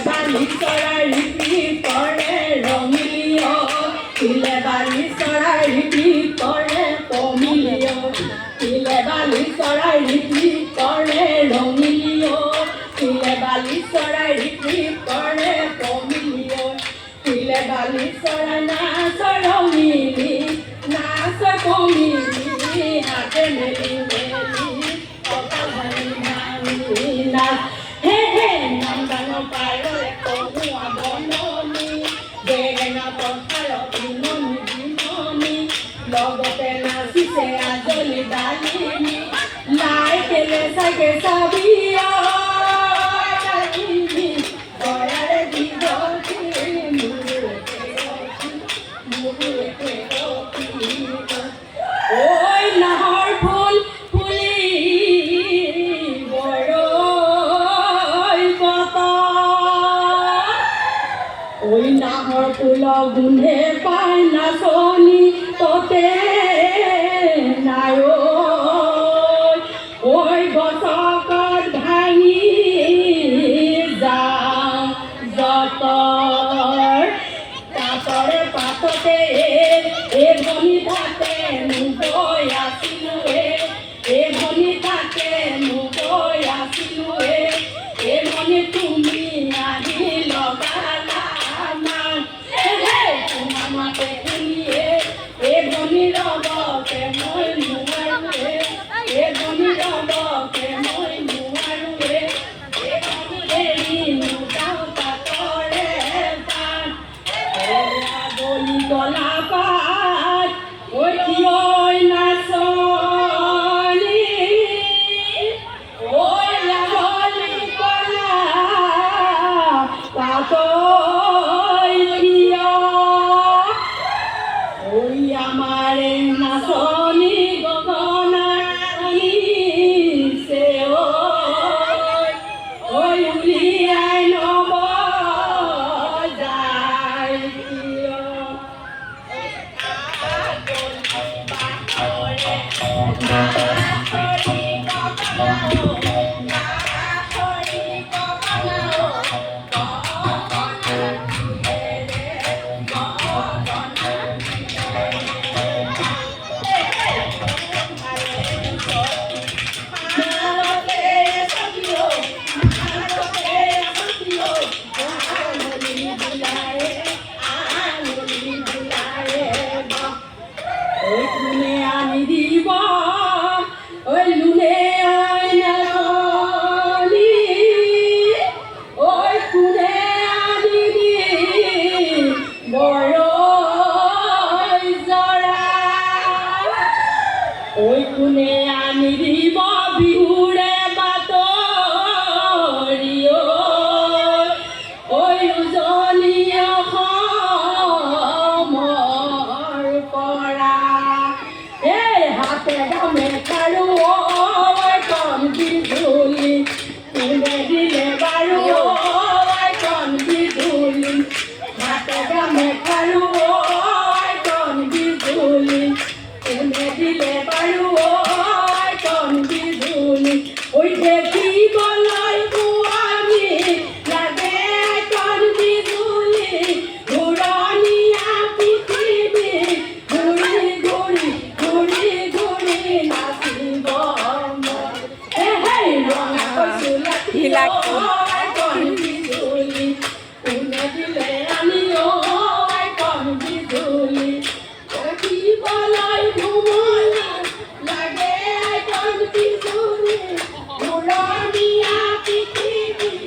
বালি চৰাই ৰিপি কৰে ৰঙিলিয় শিলে বালি চৰাই ৰিপি কৰে কমিলিয় শিলে বালি চৰাই ৰিপি কৰে ৰঙিলিয় শিলে বালি চৰাই ৰিপি কৰে কমিলিয় শিলে বালি চৰাই নাচ ৰঙিলি নাচ কমিলি হাতে মেলি মেলি কপাল ভাঙি ভাঙি নাচ হে হে নাম গান পাৰৰে কহুৱা বননি বেঙেনা পথাৰত বিননি বিননি লগতে নাচিছে আজলি ডালিমি লাই কেলে চাগে চাবি দয়াৰে দিগতি ঐ নাহৰ ফুল ফুলি ওই নাহৰ ফুল গোন্ধে পাই নাচনি ততে নাই ওই গছকত ভাঙি যাওঁ যতৰ তাতৰে পাততে এজনী থাকে নুকৈ আছিলো এজনী থাকে নুকৈ আছিলো এজনী তুমি আহি লগালা তোমাৰ মাতে শুনিয়ে এজনী লগতে মই নোৱাৰোৱে এজনী লগতে মই নোৱাৰোৱে এজনী এৰি নোযাওঁ তাতৰে পাত বলি গলা পাত ঐ কিয় নাচনি ঐ লাগলি কলা পাত ওই আমারে নাচনি গগনানি সে ওই উলিয়াই নব যায় ওই লুনে আনি দিব ওই লুনে আইনালি ওই কুনে আনি দি বড় জৰা ওই কুনে আনি দিব বিহুৰে বাতৰি ওই উজনি অসমৰ পৰা হাতে গামে খাৰু কণ বিজুলি কোনে দিলে বাৰু কণ বিজুলি হাতে গামে খাৰু কণ বিজুলি কোনে দিলে বাৰু কণ বিজুলি ওই দেখিবলৈ পুৱানি লাগে কণ বিজুলি ঘূৰণীয়া পৃথিৱী ঘূৰি ঘূৰি ঘূৰি ঘূৰি নাচিব ৰঙা কৈছো লাঠি